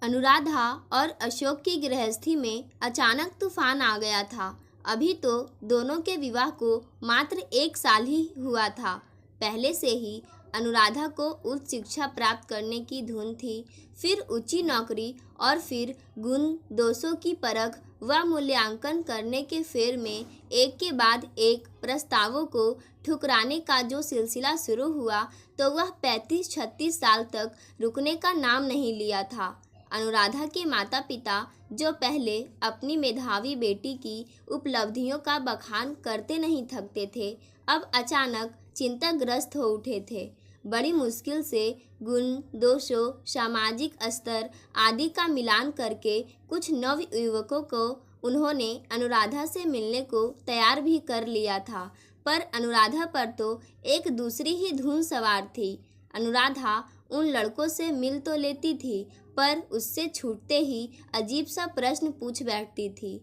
अनुराधा और अशोक की गृहस्थी में अचानक तूफान आ गया था। अभी तो दोनों के विवाह को मात्र 1 साल ही हुआ था। पहले से ही अनुराधा को उच्च शिक्षा प्राप्त करने की धुन थी, फिर ऊंची नौकरी और फिर गुण दोषों की परख व मूल्यांकन करने के फेर में एक के बाद एक प्रस्तावों को ठुकराने का जो सिलसिला शुरू हुआ तो वह 35-36 साल तक रुकने का नाम नहीं लिया था। अनुराधा के माता पिता, जो पहले अपनी मेधावी बेटी की उपलब्धियों का बखान करते नहीं थकते थे, अब अचानक चिंताग्रस्त हो उठे थे। बड़ी मुश्किल से गुण दोषों, सामाजिक स्तर आदि का मिलान करके कुछ नव युवकों को उन्होंने अनुराधा से मिलने को तैयार भी कर लिया था, पर अनुराधा पर तो एक दूसरी ही धुन सवार थी। अनुराधा उन लड़कों से मिल तो लेती थी, पर उससे छूटते ही अजीब सा प्रश्न पूछ बैठती थी,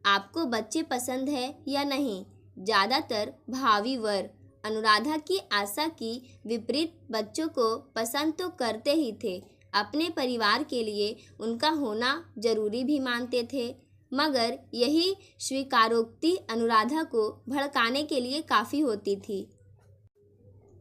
आपको बच्चे पसंद है या नहीं? ज़्यादातर भावी वर अनुराधा की आशा की विपरीत बच्चों को पसंद तो करते ही थे, अपने परिवार के लिए उनका होना जरूरी भी मानते थे, मगर यही स्वीकारोक्ति अनुराधा को भड़काने के लिए काफ़ी होती थी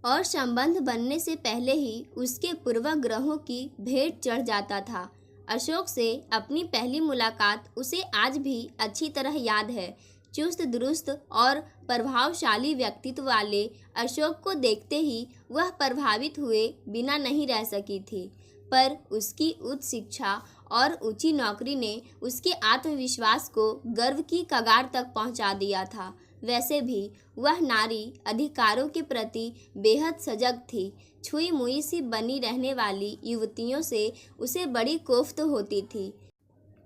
और संबंध बनने से पहले ही उसके पूर्वाग्रहों की भेंट चढ़ जाता था। अशोक से अपनी पहली मुलाकात उसे आज भी अच्छी तरह याद है। चुस्त दुरुस्त और प्रभावशाली व्यक्तित्व वाले अशोक को देखते ही वह प्रभावित हुए बिना नहीं रह सकी थी, पर उसकी उच्च शिक्षा और ऊंची नौकरी ने उसके आत्मविश्वास को गर्व की कगार तक पहुंचा दिया था। वैसे भी वह नारी अधिकारों के प्रति बेहद सजग थी। छुई मुई सी बनी रहने वाली युवतियों से उसे बड़ी कोफ्त होती थी।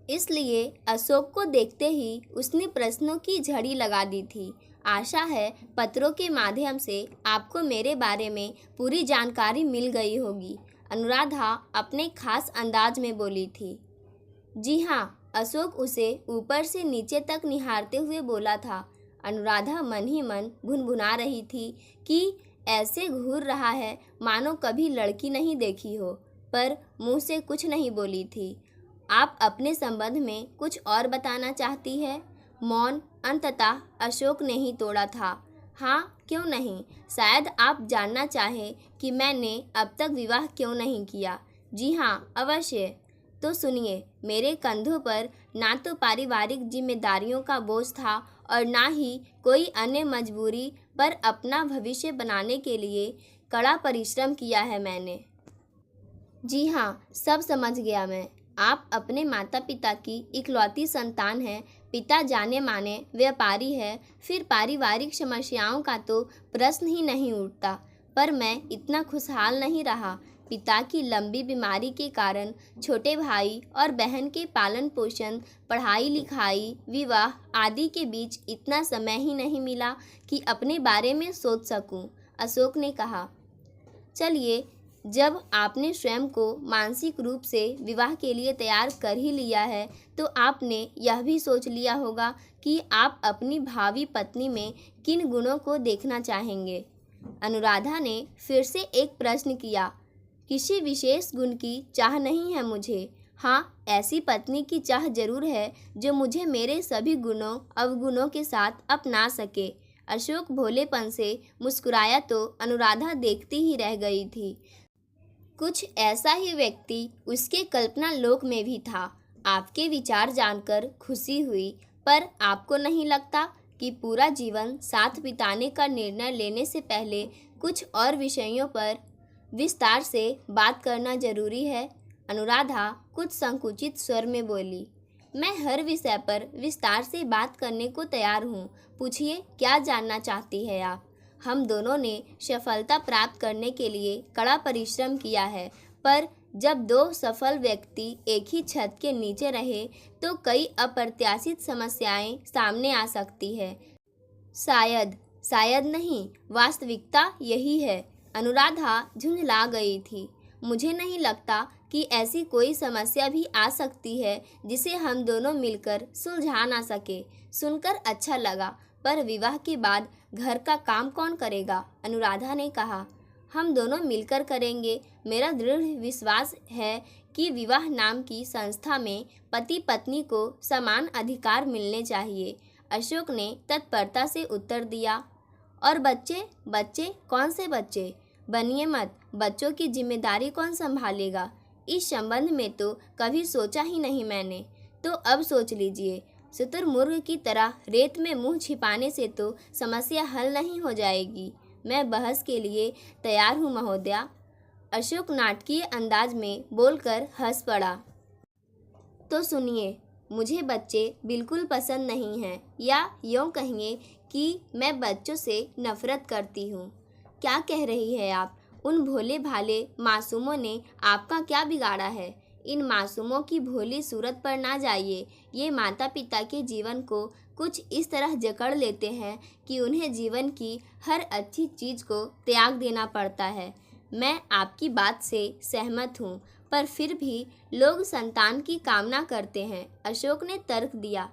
इसलिए अशोक को देखते ही उसने प्रश्नों की झड़ी लगा दी थी। आशा है पत्रों के माध्यम से आपको मेरे बारे में पूरी जानकारी मिल गई होगी, अनुराधा अपने खास अंदाज में बोली थी। जी हाँ, अशोक उसे ऊपर से नीचे तक निहारते हुए बोला था। अनुराधा मन ही मन भुनभुना रही थी कि ऐसे घूर रहा है मानो कभी लड़की नहीं देखी हो, पर मुंह से कुछ नहीं बोली थी। आप अपने संबंध में कुछ और बताना चाहती है? मौन अंततः अशोक ने ही तोड़ा था। हाँ, क्यों नहीं, शायद आप जानना चाहें कि मैंने अब तक विवाह क्यों नहीं किया। जी हाँ, अवश्य। तो सुनिए, मेरे कंधों पर ना तो पारिवारिक जिम्मेदारियों का बोझ था और ना ही कोई अन्य मजबूरी, पर अपना भविष्य बनाने के लिए कड़ा परिश्रम किया है मैंने। जी हाँ, सब समझ गया मैं। आप अपने माता पिता की इकलौती संतान हैं। पिता जाने माने व्यापारी है, फिर पारिवारिक समस्याओं का तो प्रश्न ही नहीं उठता। पर मैं इतना खुशहाल नहीं रहा। पिता की लंबी बीमारी के कारण छोटे भाई और बहन के पालन पोषण, पढ़ाई लिखाई, विवाह आदि के बीच इतना समय ही नहीं मिला कि अपने बारे में सोच सकूं, अशोक ने कहा। चलिए, जब आपने स्वयं को मानसिक रूप से विवाह के लिए तैयार कर ही लिया है, तो आपने यह भी सोच लिया होगा कि आप अपनी भावी पत्नी में किन गुणों को देखना चाहेंगे। अनुराधा ने फिर से एक प्रश्न किया। किसी विशेष गुण की चाह नहीं है मुझे। हाँ, ऐसी पत्नी की चाह जरूर है जो मुझे मेरे सभी गुणों अवगुणों के साथ अपना सके। अशोक भोलेपन से मुस्कुराया तो अनुराधा देखती ही रह गई थी। कुछ ऐसा ही व्यक्ति उसके कल्पना लोक में भी था। आपके विचार जानकर खुशी हुई, पर आपको नहीं लगता कि पूरा जीवन साथ बिताने का निर्णय लेने से पहले कुछ और विषयों पर विस्तार से बात करना जरूरी है? अनुराधा कुछ संकुचित स्वर में बोली। मैं हर विषय पर विस्तार से बात करने को तैयार हूँ। पूछिए, क्या जानना चाहती है आप? हम दोनों ने सफलता प्राप्त करने के लिए कड़ा परिश्रम किया है, पर जब दो सफल व्यक्ति एक ही छत के नीचे रहे तो कई अप्रत्याशित समस्याएं सामने आ सकती है। शायद नहीं, वास्तविकता यही है। अनुराधा झुंझला गई थी। मुझे नहीं लगता कि ऐसी कोई समस्या भी आ सकती है जिसे हम दोनों मिलकर सुलझा ना सके। सुनकर अच्छा लगा, पर विवाह के बाद घर का काम कौन करेगा? अनुराधा ने कहा। हम दोनों मिलकर करेंगे। मेरा दृढ़ विश्वास है कि विवाह नाम की संस्था में पति पत्नी को समान अधिकार मिलने चाहिए। अशोक ने तत्परता से उत्तर दिया। और बच्चे? बच्चे? कौन से बच्चे? बनिए मत, बच्चों की जिम्मेदारी कौन संभालेगा? इस संबंध में तो कभी सोचा ही नहीं मैंने। तो अब सोच लीजिए। शुतुरमुर्ग की तरह रेत में मुंह छिपाने से तो समस्या हल नहीं हो जाएगी। मैं बहस के लिए तैयार हूँ महोदया। अशोक नाटकीय अंदाज में बोलकर हंस पड़ा। तो सुनिए, मुझे बच्चे बिल्कुल पसंद नहीं हैं, या यूँ कहिए कि मैं बच्चों से नफरत करती हूँ। क्या कह रही है आप? उन भोले भाले मासूमों ने आपका क्या बिगाड़ा है? इन मासूमों की भोली सूरत पर ना जाइए। ये माता पिता के जीवन को कुछ इस तरह जकड़ लेते हैं कि उन्हें जीवन की हर अच्छी चीज़ को त्याग देना पड़ता है। मैं आपकी बात से सहमत हूँ, पर फिर भी लोग संतान की कामना करते हैं, अशोक ने तर्क दिया।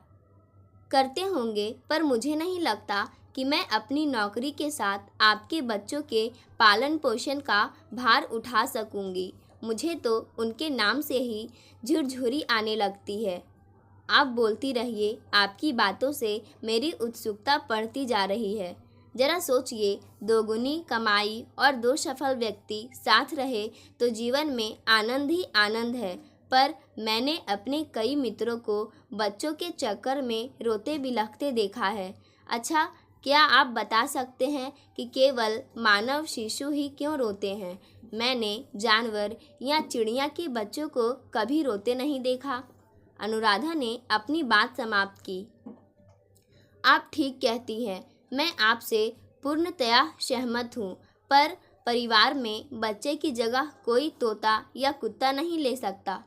करते होंगे, पर मुझे नहीं लगता कि मैं अपनी नौकरी के साथ आपके बच्चों के पालन पोषण का भार उठा सकूंगी। मुझे तो उनके नाम से ही झुरझुरी आने लगती है। आप बोलती रहिए, आपकी बातों से मेरी उत्सुकता बढ़ती जा रही है। जरा सोचिए, दोगुनी कमाई और दो सफल व्यक्ति साथ रहे तो जीवन में आनंद ही आनंद है। पर मैंने अपने कई मित्रों को बच्चों के चक्कर में रोते बिलखते देखा है। अच्छा, क्या आप बता सकते हैं कि केवल मानव शिशु ही क्यों रोते हैं? मैंने जानवर या चिड़िया के बच्चों को कभी रोते नहीं देखा। अनुराधा ने अपनी बात समाप्त की। आप ठीक कहती हैं, मैं आपसे पूर्णतया सहमत हूँ, पर परिवार में बच्चे की जगह कोई तोता या कुत्ता नहीं ले सकता।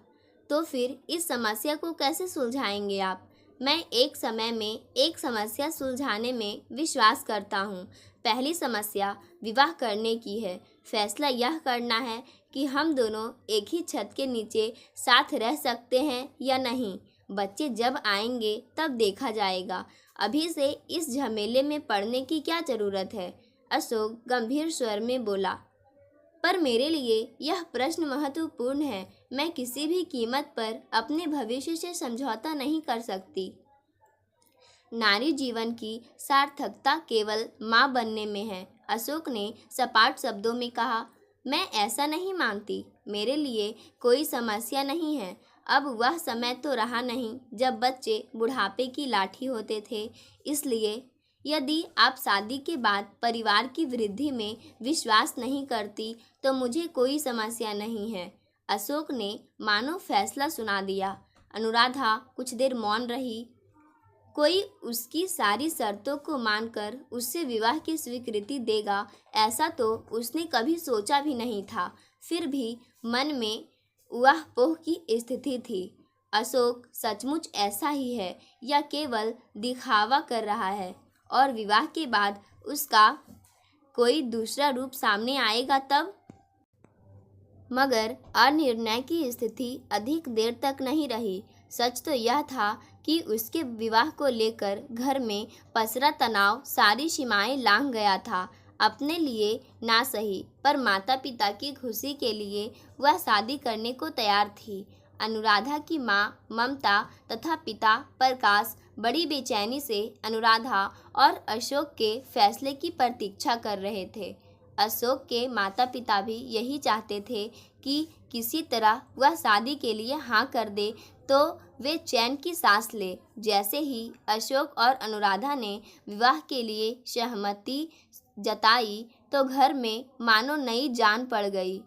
तो फिर इस समस्या को कैसे सुलझाएंगे आप? मैं एक समय में एक समस्या सुलझाने में विश्वास करता हूँ। पहली समस्या विवाह करने की है। फैसला यह करना है कि हम दोनों एक ही छत के नीचे साथ रह सकते हैं या नहीं। बच्चे जब आएंगे तब देखा जाएगा। अभी से इस झमेले में पड़ने की क्या ज़रूरत है? अशोक गंभीर स्वर में बोला। पर मेरे लिए यह प्रश्न महत्वपूर्ण है। मैं किसी भी कीमत पर अपने भविष्य से समझौता नहीं कर सकती। नारी जीवन की सार्थकता केवल माँ बनने में है, अशोक ने सपाट शब्दों में कहा। मैं ऐसा नहीं मानती। मेरे लिए कोई समस्या नहीं है। अब वह समय तो रहा नहीं जब बच्चे बुढ़ापे की लाठी होते थे। इसलिए यदि आप शादी के बाद परिवार की वृद्धि में विश्वास नहीं करती तो मुझे कोई समस्या नहीं है। अशोक ने मानो फैसला सुना दिया। अनुराधा कुछ देर मौन रही। कोई उसकी सारी शर्तों को मानकर उससे विवाह की स्वीकृति देगा, ऐसा तो उसने कभी सोचा भी नहीं था। फिर भी मन में उहापोह की स्थिति थी। अशोक सचमुच ऐसा ही है या केवल दिखावा कर रहा है? और विवाह के बाद उसका कोई दूसरा रूप सामने आएगा तब? मगर अनिर्णय की स्थिति अधिक देर तक नहीं रही। सच तो यह था कि उसके विवाह को लेकर घर में पसरा तनाव सारी सीमाएं लांघ गया था। अपने लिए ना सही, पर माता पिता की खुशी के लिए वह शादी करने को तैयार थी। अनुराधा की माँ ममता तथा पिता प्रकाश बड़ी बेचैनी से अनुराधा और अशोक के फैसले की प्रतीक्षा कर रहे थे। अशोक के माता पिता भी यही चाहते थे कि किसी तरह वह शादी के लिए हाँ कर दे तो वे चैन की सांस ले। जैसे ही अशोक और अनुराधा ने विवाह के लिए सहमति जताई तो घर में मानो नई जान पड़ गई।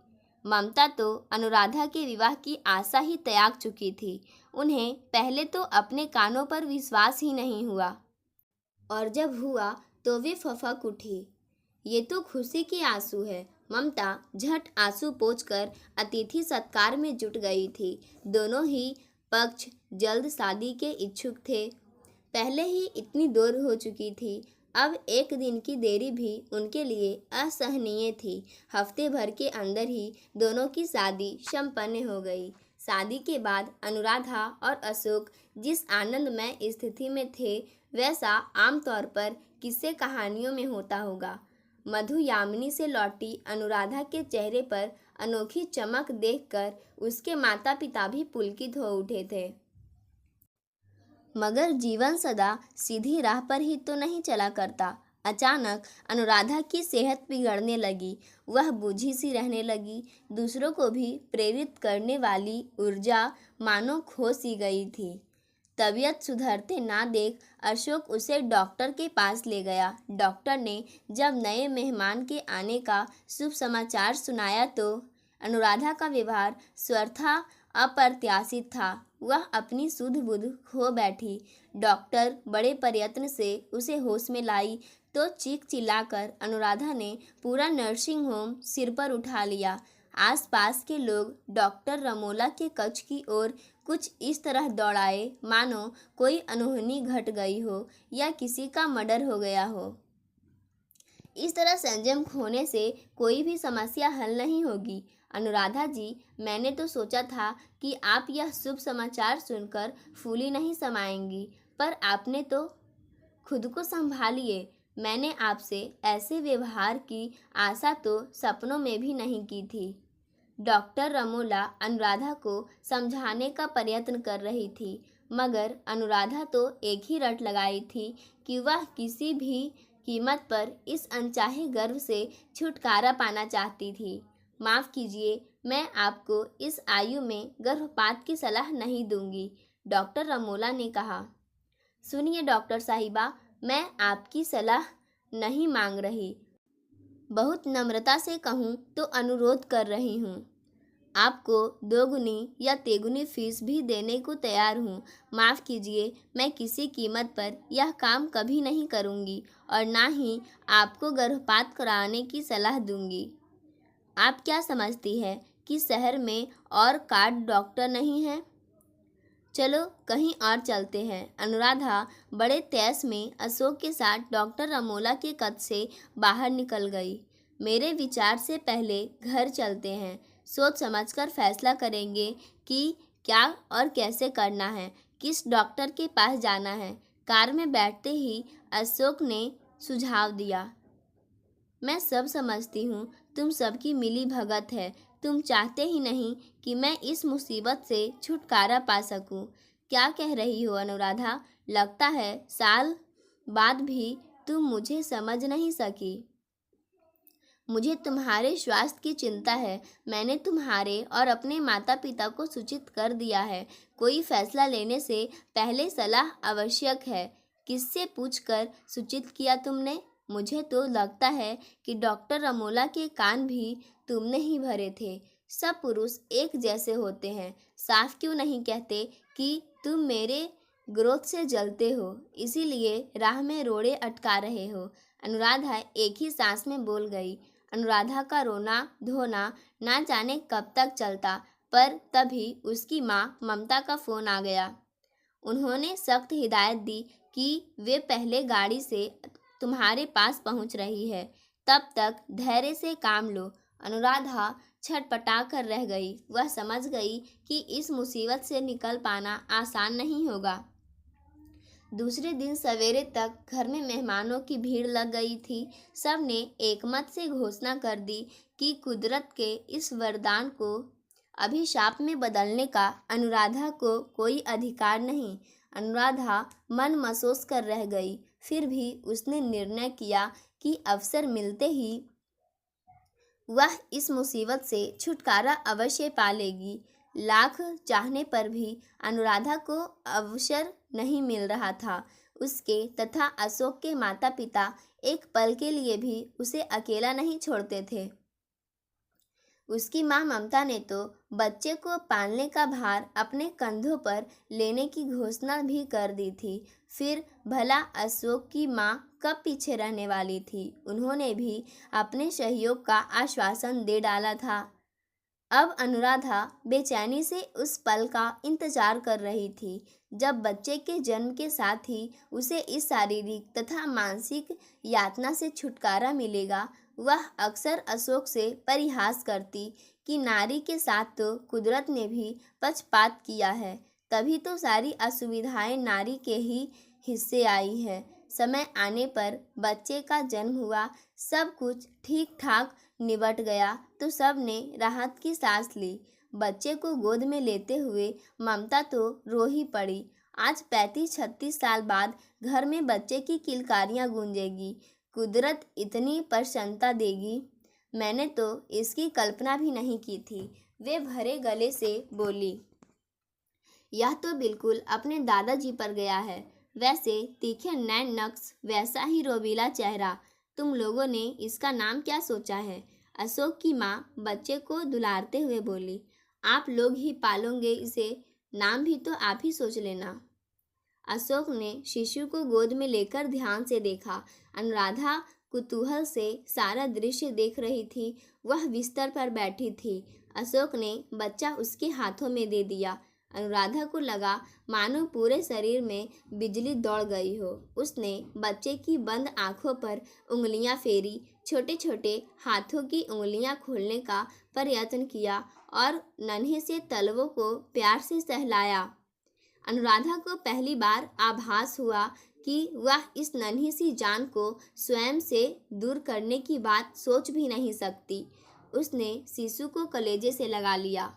ममता तो अनुराधा के विवाह की आशा ही त्याग चुकी थी। उन्हें पहले तो अपने कानों पर विश्वास ही नहीं हुआ, और जब हुआ तो वे फफक उठी। ये तो खुशी के आंसू है। ममता झट आंसू पोंछकर अतिथि सत्कार में जुट गई थी। दोनों ही पक्ष जल्द शादी के इच्छुक थे। पहले ही इतनी देर हो चुकी थी, अब एक दिन की देरी भी उनके लिए असहनीय थी। हफ्ते भर के अंदर ही दोनों की शादी संपन्न हो गई। शादी के बाद अनुराधा और अशोक जिस आनंदमय स्थिति में थे, वैसा आमतौर पर किस्से कहानियों में होता होगा। मधु यामिनी से लौटी अनुराधा के चेहरे पर अनोखी चमक देखकर उसके माता पिता भी पुलकित हो उठे थे। मगर जीवन सदा सीधी राह पर ही तो नहीं चला करता। अचानक अनुराधा की सेहत बिगड़ने लगी। वह बूझी सी रहने लगी। दूसरों को भी प्रेरित करने वाली ऊर्जा मानो खो सी गई थी। तबीयत सुधरते ना देख अशोक उसे डॉक्टर के पास ले गया। डॉक्टर ने जब नए मेहमान के आने का शुभ समाचार सुनाया तो अनुराधा का व्यवहार स्वतः अप्रत्याशित था। वह अपनी सुध बुध खो बैठी। डॉक्टर बड़े प्रयत्न से उसे होश में लाई तो चीख चिल्लाकर अनुराधा ने पूरा नर्सिंग होम सिर पर उठा लिया। आसपास के लोग डॉक्टर रमोला के कक्ष की ओर कुछ इस तरह दौड़ाए मानो कोई अनहोनी घट गई हो या किसी का मर्डर हो गया हो। इस तरह संयम खोने से कोई भी समस्या हल नहीं होगी। अनुराधा जी, मैंने तो सोचा था कि आप यह शुभ समाचार सुनकर फूली नहीं समाएंगी, पर आपने तो खुद को संभालिए। मैंने आपसे ऐसे व्यवहार की आशा तो सपनों में भी नहीं की थी। डॉक्टर रमोला अनुराधा को समझाने का प्रयत्न कर रही थी, मगर अनुराधा तो एक ही रट लगाई थी कि वह किसी भी कीमत पर इस अनचाहे गर्व से छुटकारा पाना चाहती थी। माफ़ कीजिए, मैं आपको इस आयु में गर्भपात की सलाह नहीं दूंगी, डॉक्टर रमोला ने कहा। सुनिए डॉक्टर साहिबा, मैं आपकी सलाह नहीं मांग रही, बहुत नम्रता से कहूँ तो अनुरोध कर रही हूँ। आपको दोगुनी या तेगुनी फीस भी देने को तैयार हूँ। माफ़ कीजिए, मैं किसी कीमत पर यह काम कभी नहीं करूँगी और ना ही आपको गर्भपात कराने की सलाह दूँगी। आप क्या समझती है कि शहर में और कार्ड डॉक्टर नहीं हैं? चलो कहीं और चलते हैं। अनुराधा बड़े तैस में अशोक के साथ डॉक्टर रमोला के कक्ष से बाहर निकल गई। मेरे विचार से पहले घर चलते हैं, सोच समझकर फैसला करेंगे कि क्या और कैसे करना है, किस डॉक्टर के पास जाना है। कार में बैठते ही अशोक ने सुझाव दिया। मैं सब समझती हूँ, तुम सबकी मिली भगत है। तुम चाहते ही नहीं कि मैं इस मुसीबत से छुटकारा पा सकूं। क्या कह रही हो अनुराधा? लगता है साल बाद भी तुम मुझे समझ नहीं सकी। मुझे तुम्हारे स्वास्थ्य की चिंता है। मैंने तुम्हारे और अपने माता पिता को सूचित कर दिया है। कोई फैसला लेने से पहले सलाह आवश्यक है। किससे पूछकर सूचित किया तुमने? मुझे तो लगता है कि डॉक्टर रमोला के कान भी तुमने ही भरे थे। सब पुरुष एक जैसे होते हैं। साफ क्यों नहीं कहते कि तुम मेरे ग्रोथ से जलते हो, इसीलिए राह में रोड़े अटका रहे हो। अनुराधा एक ही सांस में बोल गई। अनुराधा का रोना धोना ना जाने कब तक चलता, पर तभी उसकी माँ ममता का फ़ोन आ गया। उन्होंने सख्त हिदायत दी कि वे पहले गाड़ी से तुम्हारे पास पहुंच रही है, तब तक धैर्य से काम लो। अनुराधा छटपटा कर रह गई। वह समझ गई कि इस मुसीबत से निकल पाना आसान नहीं होगा। दूसरे दिन सवेरे तक घर में मेहमानों की भीड़ लग गई थी। सब ने एकमत से घोषणा कर दी कि कुदरत के इस वरदान को अभिशाप में बदलने का अनुराधा को कोई अधिकार नहीं। अनुराधा मन महसूस कर रह गई। फिर भी उसने निर्णय किया कि अवसर मिलते ही वह इस मुसीबत से छुटकारा अवश्य पा लेगी। लाख चाहने पर भी अनुराधा को अवसर नहीं मिल रहा था। उसके तथा अशोक के माता पिता एक पल के लिए भी उसे अकेला नहीं छोड़ते थे। उसकी माँ ममता ने तो बच्चे को पालने का भार अपने कंधों पर लेने की घोषणा भी कर दी थी। फिर भला अशोक की माँ कब पीछे रहने वाली थी? उन्होंने भी अपने सहयोग का आश्वासन दे डाला था। अब अनुराधा बेचैनी से उस पल का इंतजार कर रही थी जब बच्चे के जन्म के साथ ही उसे इस शारीरिक तथा मानसिक यातना से छुटकारा मिलेगा। वह अक्सर अशोक से परिहास करती कि नारी के साथ तो कुदरत ने भी पक्षपात किया है, तभी तो सारी असुविधाएं नारी के ही हिस्से आई हैं। समय आने पर बच्चे का जन्म हुआ, सब कुछ ठीक ठाक निबट गया तो सब ने राहत की सांस ली। बच्चे को गोद में लेते हुए ममता तो रो ही पड़ी। आज 35-36 साल बाद घर में बच्चे की किलकारियां गूंजेगी। कुदरत इतनी प्रसन्नता देगी, मैंने तो इसकी कल्पना भी नहीं की थी। वे भरे गले से बोली, यह तो बिल्कुल अपने दादाजी पर गया है। वैसे तीखे नैन नक्श, वैसा ही रोबीला चेहरा। तुम लोगों ने इसका नाम क्या सोचा है? अशोक की माँ बच्चे को दुलारते हुए बोली, आप लोग ही पालोगे इसे, नाम भी तो आप ही सोच लेना। अशोक ने शिशु को गोद में लेकर ध्यान से देखा। अनुराधा कुतूहल से सारा दृश्य देख रही थी। वह बिस्तर पर बैठी थी। अशोक ने बच्चा उसके हाथों में दे दिया। अनुराधा को लगा मानो पूरे शरीर में बिजली दौड़ गई हो। उसने बच्चे की बंद आंखों पर उंगलियां फेरी, छोटे छोटे हाथों की उंगलियां खोलने का प्रयत्न किया और नन्हे से तलवों को प्यार से सहलाया। अनुराधा को पहली बार आभास हुआ कि वह इस नन्ही सी जान को स्वयं से दूर करने की बात सोच भी नहीं सकती। उसने शिशु को कलेजे से लगा लिया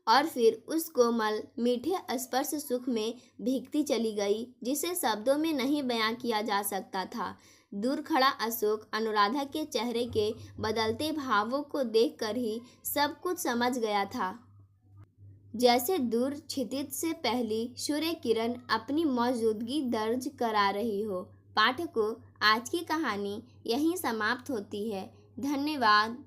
और फिर उस कोमल मीठे स्पर्श सुख में भीगती चली गई, जिसे शब्दों में नहीं बयां किया जा सकता था। दूर खड़ा अशोक अनुराधा के चेहरे के बदलते भावों को देखकर ही सब कुछ समझ गया था। जैसे दूर क्षितिज से पहली सूर्य किरण अपनी मौजूदगी दर्ज करा रही हो। पाठकों, आज की कहानी यहीं समाप्त होती है। धन्यवाद।